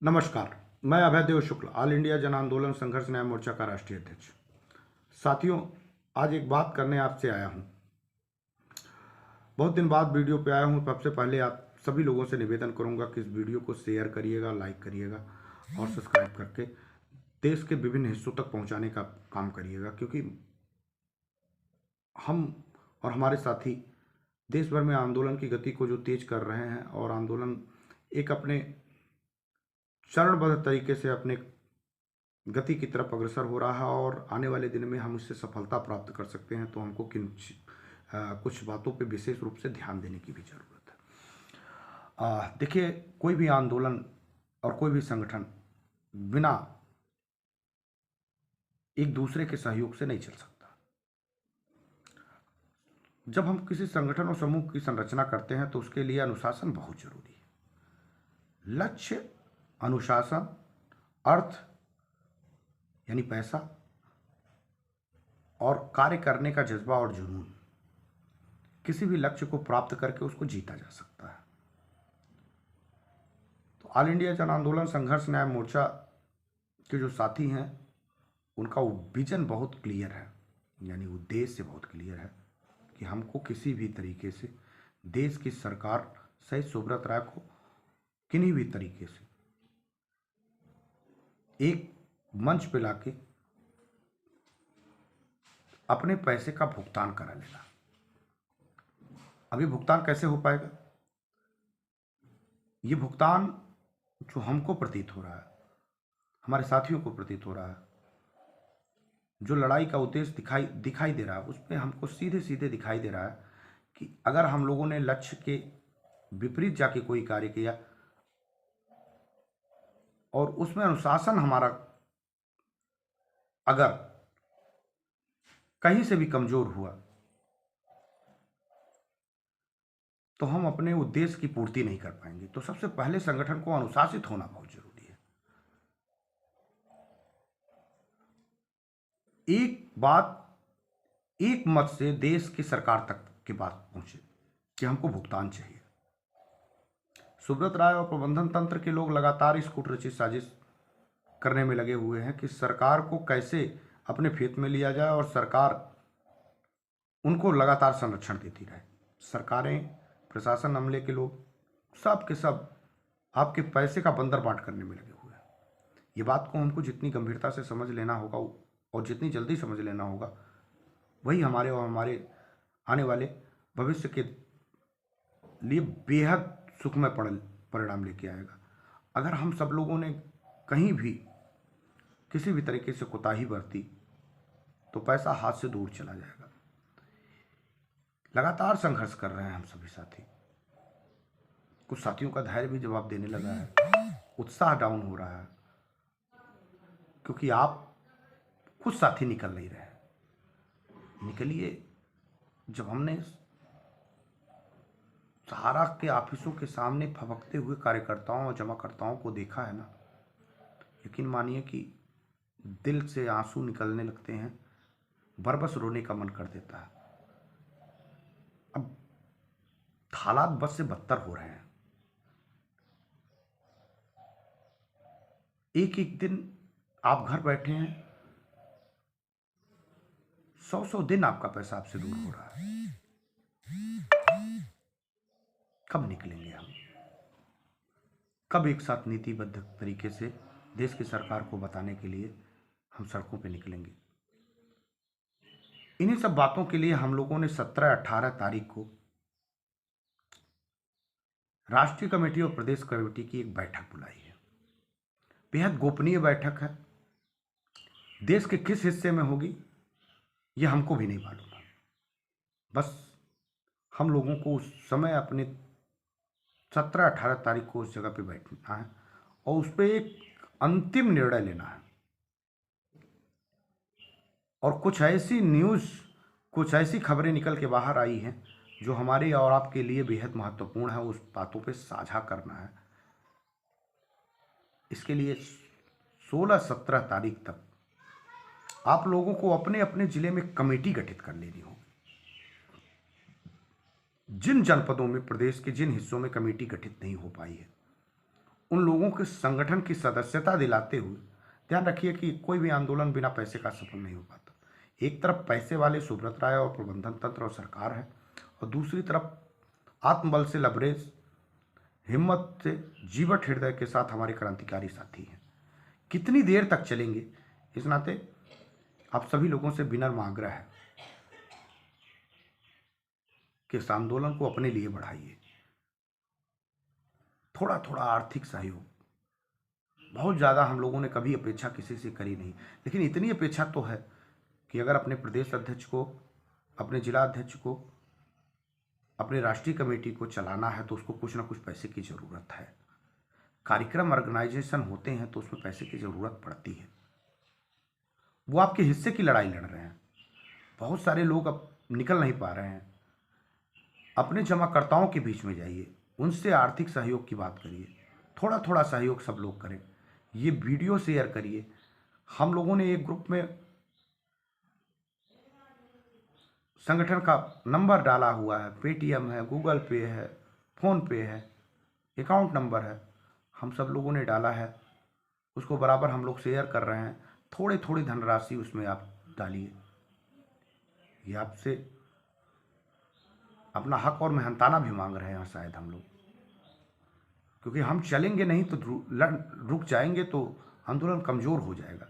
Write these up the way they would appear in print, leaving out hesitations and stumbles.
नमस्कार। मैं अभयदेव शुक्ल, all India जन आंदोलन संघर्ष न्याय मोर्चा का राष्ट्रीय अध्यक्ष। साथियों, आज एक बात करने आपसे आया हूं। बहुत दिन बाद वीडियो पे आया हूं। सबसे पहले आप सभी लोगों से निवेदन करूंगा कि इस वीडियो को शेयर करिएगा, लाइक करिएगा और सब्सक्राइब करके देश के विभिन्न हिस्सों तक पहुंचाने का काम करिएगा, क्योंकि हम और हमारे साथी देश भर में आंदोलन की गति को जो तेज कर रहे हैं और आंदोलन एक अपने चरणबद्ध तरीके से अपने गति की तरफ अग्रसर हो रहा है और आने वाले दिन में हम इससे सफलता प्राप्त कर सकते हैं, तो हमको कुछ बातों पे विशेष रूप से ध्यान देने की भी ज़रूरत है। देखिए, कोई भी आंदोलन और कोई भी संगठन बिना एक दूसरे के सहयोग से नहीं चल सकता। जब हम किसी संगठन और समूह की संरचना करते हैं तो उसके लिए अनुशासन बहुत जरूरी है। लक्ष्य, अनुशासन, अर्थ यानी पैसा और कार्य करने का जज्बा और जुनून, किसी भी लक्ष्य को प्राप्त करके उसको जीता जा सकता है। तो ऑल इंडिया जन आंदोलन संघर्ष न्याय मोर्चा के जो साथी हैं उनका विजन बहुत क्लियर है, यानी उद्देश्य बहुत क्लियर है कि हमको किसी भी तरीके से देश की सरकार सहित सुब्रत राय को किन्हीं भी तरीके से एक मंच पे लाके अपने पैसे का भुगतान करा लेना। अभी भुगतान कैसे हो पाएगा? ये भुगतान जो हमको प्रतीत हो रहा है, हमारे साथियों को प्रतीत हो रहा है, जो लड़ाई का उद्देश्य दिखाई दे रहा है, उस पर हमको सीधे सीधे दिखाई दे रहा है कि अगर हम लोगों ने लक्ष्य के विपरीत जाके कोई कार्य किया और उसमें अनुशासन हमारा अगर कहीं से भी कमजोर हुआ तो हम अपने उद्देश्य की पूर्ति नहीं कर पाएंगे। तो सबसे पहले संगठन को अनुशासित होना बहुत जरूरी है। एक बात एक मत से देश की सरकार तक की बात पहुंचे कि हमको भुगतान चाहिए। सुब्रत राय और प्रबंधन तंत्र के लोग लगातार इस कूटरचित साजिश करने में लगे हुए हैं कि सरकार को कैसे अपने फेत में लिया जाए और सरकार उनको लगातार संरक्षण देती रहे। सरकारें, प्रशासन, अमले के लोग सब के सब आपके पैसे का बंदरबाट करने में लगे हुए हैं। ये बात को हमको जितनी गंभीरता से समझ लेना होगा और जितनी जल्दी समझ लेना होगा, वही हमारे और हमारे आने वाले भविष्य के लिए बेहद सुखमय परिणाम लेके आएगा। अगर हम सब लोगों ने कहीं भी किसी भी तरीके से कोताही बरती तो पैसा हाथ से दूर चला जाएगा। लगातार संघर्ष कर रहे हैं हम सभी साथी। कुछ साथियों का धैर्य भी जवाब देने लगा है, उत्साह डाउन हो रहा है, क्योंकि आप कुछ साथी निकल नहीं रहे। निकलिए। जब हमने सहारा के ऑफिसों के सामने फबकते हुए कार्यकर्ताओं और जमाकर्ताओं को देखा है ना, यकीन मानिए कि दिल से आंसू निकलने लगते हैं, बरबस रोने का मन कर देता है। अब हालात बस से बदतर हो रहे हैं। एक एक दिन आप घर बैठे हैं, 100 दिन आपका पैसा आपसे दूर हो रहा है। कब निकलेंगे हम? कब एक साथ नीतिबद्ध तरीके से देश की सरकार को बताने के लिए हम सड़कों पे निकलेंगे? इन्हीं सब बातों के लिए हम लोगों ने 17-18 तारीख को राष्ट्रीय कमेटी और प्रदेश कमेटी की एक बैठक बुलाई है। बेहद गोपनीय बैठक है। देश के किस हिस्से में होगी यह हमको भी नहीं मालूम है। बस हम लोगों को उस समय अपने 17-18 तारीख को उस जगह पे बैठना है और उस पर एक अंतिम निर्णय लेना है। और कुछ ऐसी खबरें निकल के बाहर आई हैं जो हमारे और आपके लिए बेहद महत्वपूर्ण है। उस बातों पे साझा करना है। इसके लिए 16-17 तारीख तक आप लोगों को अपने अपने जिले में कमेटी गठित कर लेनी होगी। जिन जनपदों में, प्रदेश के जिन हिस्सों में कमेटी गठित नहीं हो पाई है, उन लोगों के संगठन की सदस्यता दिलाते हुए, ध्यान रखिए कि कोई भी आंदोलन बिना पैसे का सफल नहीं हो पाता। एक तरफ पैसे वाले सुब्रत राय और प्रबंधन तंत्र और सरकार है, और दूसरी तरफ आत्मबल से लबरेज, हिम्मत से, जीवट हृदय के साथ हमारे क्रांतिकारी साथी हैं। कितनी देर तक चलेंगे, इस नाते आप सभी लोगों से विनम्र आग्रह है कि इस आंदोलन को अपने लिए बढ़ाइए। थोड़ा थोड़ा आर्थिक सहयोग, बहुत ज़्यादा हम लोगों ने कभी अपेक्षा किसी से करी नहीं, लेकिन इतनी अपेक्षा तो है कि अगर अपने प्रदेश अध्यक्ष को, अपने जिला अध्यक्ष को, अपने राष्ट्रीय कमेटी को चलाना है तो उसको कुछ ना कुछ पैसे की ज़रूरत है। कार्यक्रम ऑर्गेनाइजेशन होते हैं तो उसमें पैसे की ज़रूरत पड़ती है। वो आपके हिस्से की लड़ाई लड़ रहे हैं, बहुत सारे लोग अब निकल नहीं पा रहे हैं। अपने जमाकर्ताओं के बीच में जाइए, उनसे आर्थिक सहयोग की बात करिए, थोड़ा थोड़ा सहयोग सब लोग करें। ये वीडियो शेयर करिए। हम लोगों ने एक ग्रुप में संगठन का नंबर डाला हुआ है, पेटीएम है, गूगल पे है, फ़ोन पे है, अकाउंट नंबर है, हम सब लोगों ने डाला है, उसको बराबर हम लोग शेयर कर रहे हैं। थोड़ी थोड़ी धनराशि उसमें आप डालिए। ये आपसे अपना हक और मेहनताना भी मांग रहे हैं शायद हम लोग, क्योंकि हम चलेंगे नहीं तो रुक जाएंगे तो आंदोलन कमज़ोर हो जाएगा।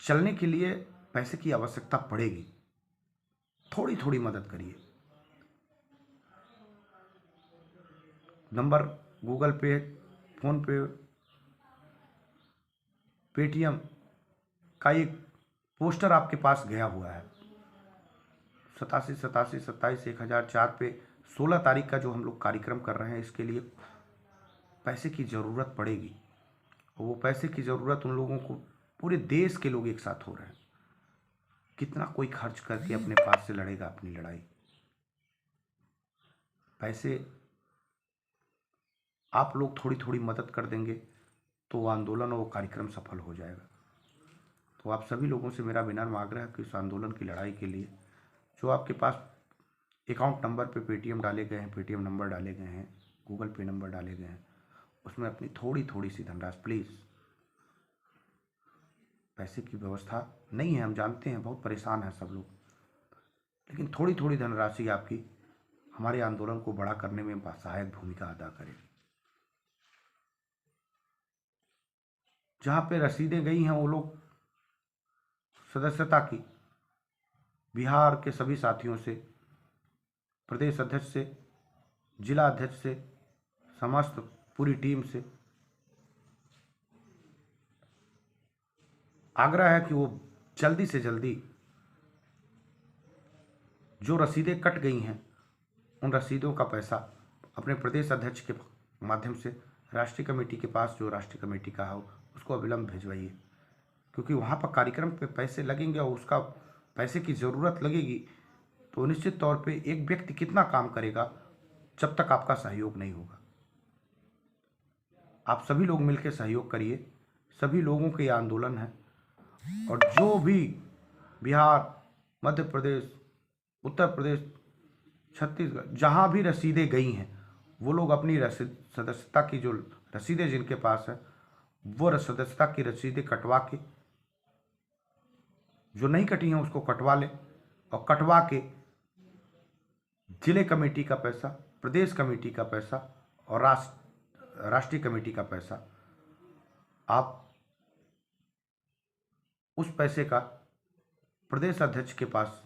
चलने के लिए पैसे की आवश्यकता पड़ेगी, थोड़ी थोड़ी मदद करिए। नंबर गूगल पे, फ़ोन पे, पेटीएम का एक पोस्टर आपके पास गया हुआ है, 87 27 27 1004 पे 16 तारीख का जो हम लोग कार्यक्रम कर रहे हैं, इसके लिए पैसे की ज़रूरत पड़ेगी। और वो पैसे की ज़रूरत उन लोगों को, पूरे देश के लोग एक साथ हो रहे हैं। कितना कोई खर्च करके अपने पास से लड़ेगा अपनी लड़ाई। पैसे आप लोग थोड़ी थोड़ी मदद कर देंगे तो वो आंदोलन और वो कार्यक्रम सफल हो जाएगा। तो आप सभी लोगों से मेरा विनम्र आग्रह है कि इस आंदोलन की लड़ाई के लिए जो आपके पास अकाउंट नंबर पे पेटीएम डाले गए हैं, पेटीएम नंबर डाले गए हैं, गूगल पे नंबर डाले गए हैं, उसमें अपनी थोड़ी थोड़ी सी धनराशि प्लीज़। पैसे की व्यवस्था नहीं है, हम जानते हैं, बहुत परेशान हैं सब लोग, लेकिन थोड़ी थोड़ी धनराशि आपकी हमारे आंदोलन को बड़ा करने में सहायक भूमिका अदा करेगी। जहाँ पे रसीदें गई हैं वो लोग सदस्यता की, बिहार के सभी साथियों से, प्रदेश अध्यक्ष से, जिला अध्यक्ष से, समस्त पूरी टीम से आग्रह है कि वो जल्दी से जल्दी जो रसीदें कट गई हैं उन रसीदों का पैसा अपने प्रदेश अध्यक्ष के माध्यम से राष्ट्रीय कमेटी के पास, जो राष्ट्रीय कमेटी का है, उसको अविलंब भिजवाइए। क्योंकि वहाँ पर कार्यक्रम पे पैसे लगेंगे और उसका पैसे की ज़रूरत लगेगी, तो निश्चित तौर पे एक व्यक्ति कितना काम करेगा जब तक आपका सहयोग नहीं होगा। आप सभी लोग मिलकर सहयोग करिए। सभी लोगों के ये आंदोलन है, और जो भी बिहार, मध्य प्रदेश, उत्तर प्रदेश, छत्तीसगढ़, जहाँ भी रसीदें गई हैं, वो लोग अपनी सदस्यता की जो रसीदें जिनके पास है, वो सदस्यता की रसीदें कटवा के, जो नहीं कटी हैं उसको कटवा लें, और कटवा के जिले कमेटी का पैसा, प्रदेश कमेटी का पैसा और राष्ट्रीय कमेटी का पैसा आप उस पैसे का प्रदेश अध्यक्ष के पास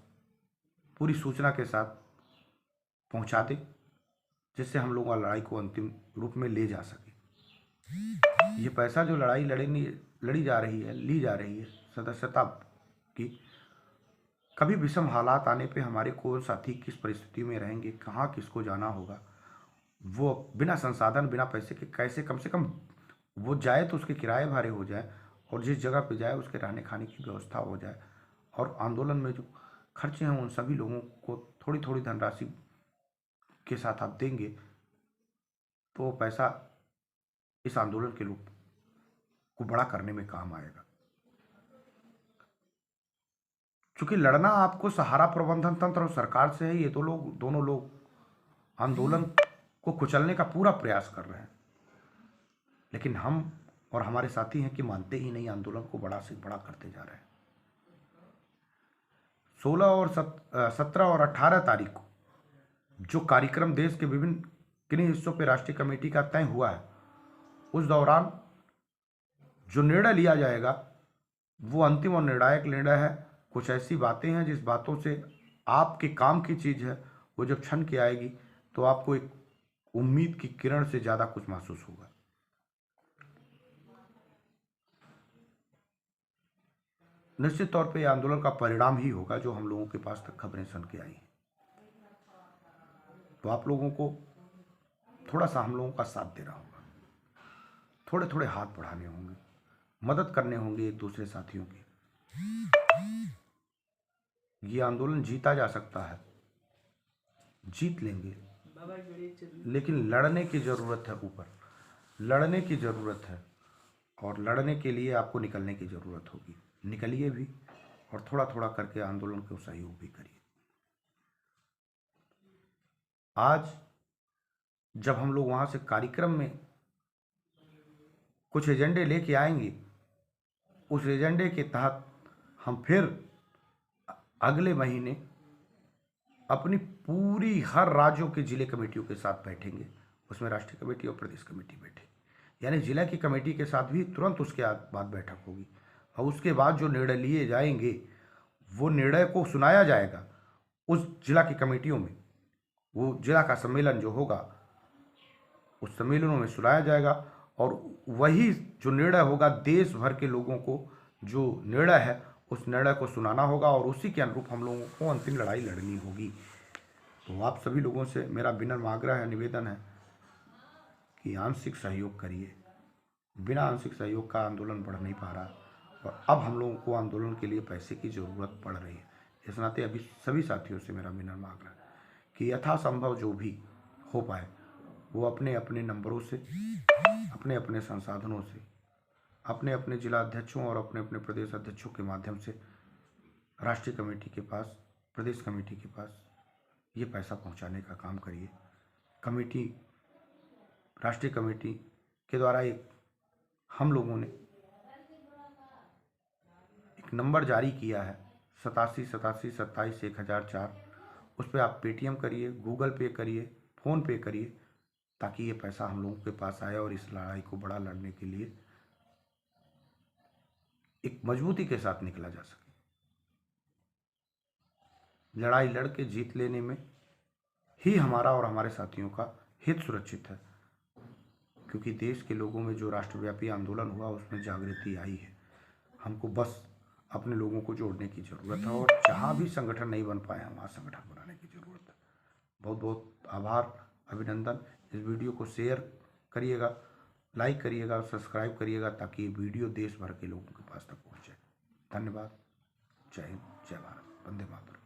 पूरी सूचना के साथ पहुंचा दें, जिससे हम लोग लड़ाई को अंतिम रूप में ले जा सके। ये पैसा जो लड़ाई लड़ी जा रही है, ली जा रही है सदस्यता की, कभी विषम हालात आने पे हमारे कौन साथी किस परिस्थिति में रहेंगे, कहाँ किसको जाना होगा, वो बिना संसाधन, बिना पैसे के कैसे, कम से कम वो जाए तो उसके किराए भाड़े हो जाए, और जिस जगह पे जाए उसके रहने खाने की व्यवस्था हो जाए, और आंदोलन में जो खर्चे हैं उन सभी लोगों को थोड़ी थोड़ी धनराशि के साथ आप देंगे तो वो पैसा इस आंदोलन के रूप को बड़ा करने में काम आएगा। क्योंकि लड़ना आपको सहारा प्रबंधन तंत्र और सरकार से है। ये दोनों लोग आंदोलन को कुचलने का पूरा प्रयास कर रहे हैं। लेकिन हम और हमारे साथी हैं कि मानते ही नहीं, आंदोलन को बड़ा से बड़ा करते जा रहे हैं। 16 और 17 और 18 तारीख को जो कार्यक्रम देश के विभिन्न किन्हीं हिस्सों पर राष्ट्रीय कमेटी का तय हुआ है, उस दौरान जो निर्णय लिया जाएगा वो अंतिम और निर्णायक निर्णय है। कुछ ऐसी बातें हैं जिस बातों से आपके काम की चीज़ है, वो जब छन के आएगी तो आपको एक उम्मीद की किरण से ज़्यादा कुछ महसूस होगा। निश्चित तौर पे आंदोलन का परिणाम ही होगा जो हम लोगों के पास तक खबरें सुन के आई हैं। तो आप लोगों को थोड़ा सा हम लोगों का साथ देना होगा, थोड़े थोड़े हाथ बढ़ाने होंगे, मदद करने होंगे एक दूसरे साथियों की। ये आंदोलन जीता जा सकता है, जीत लेंगे, लेकिन लड़ने की ज़रूरत है, ऊपर लड़ने की ज़रूरत है, और लड़ने के लिए आपको निकलने की ज़रूरत होगी। निकलिए भी और थोड़ा थोड़ा करके आंदोलन को सहयोग भी करिए। आज जब हम लोग वहाँ से कार्यक्रम में कुछ एजेंडे लेके आएंगे, उस एजेंडे के तहत हम फिर अगले महीने अपनी पूरी हर राज्यों के जिले कमेटियों के साथ बैठेंगे। उसमें राष्ट्रीय कमेटी और प्रदेश कमेटी बैठेगी, यानी जिला की कमेटी के साथ भी तुरंत उसके बाद बैठक होगी, और उसके बाद जो निर्णय लिए जाएंगे वो निर्णय को सुनाया जाएगा उस जिला की कमेटियों में। वो जिला का सम्मेलन जो होगा उस सम्मेलनों में सुनाया जाएगा, और वही जो निर्णय होगा देश भर के लोगों को जो निर्णय है उस निर्णय को सुनाना होगा, और उसी के अनुरूप हम लोगों को अंतिम लड़ाई लड़नी होगी। तो आप सभी लोगों से मेरा विनम्र आग्रह है, निवेदन है कि आंशिक सहयोग करिए। बिना आंशिक सहयोग का आंदोलन बढ़ नहीं पा रहा, और अब हम लोगों को आंदोलन के लिए पैसे की ज़रूरत पड़ रही है। इस नाते अभी सभी साथियों से मेरा विनम्र आग्रह कि यथासंभव जो भी हो पाए वो अपने अपने नंबरों से, अपने अपने संसाधनों से, अपने अपने जिला अध्यक्षों और अपने अपने प्रदेश अध्यक्षों के माध्यम से राष्ट्रीय कमेटी के पास, प्रदेश कमेटी के पास ये पैसा पहुंचाने का काम करिए। कमेटी, राष्ट्रीय कमेटी के द्वारा एक हम लोगों ने एक नंबर जारी किया है 8787271004। उस पर आप पेटीएम करिए, गूगल पे करिए, फ़ोन पे करिए, ताकि ये पैसा हम लोगों के पास आए और इस लड़ाई को बड़ा लड़ने के लिए एक मजबूती के साथ निकला जा सके। लड़ाई लड़ के जीत लेने में ही हमारा और हमारे साथियों का हित सुरक्षित है, क्योंकि देश के लोगों में जो राष्ट्रव्यापी आंदोलन हुआ उसमें जागृति आई है। हमको बस अपने लोगों को जोड़ने की ज़रूरत है, और जहाँ भी संगठन नहीं बन पाए हैं वहाँ संगठन बनाने की ज़रूरत है। बहुत बहुत आभार, अभिनंदन। इस वीडियो को शेयर करिएगा, लाइक करिएगा, सब्सक्राइब करिएगा, ताकि ये वीडियो देश भर के लोगों के पास तक पहुँचे। धन्यवाद। जय हिंद, जय भारत, वंदे मातरम।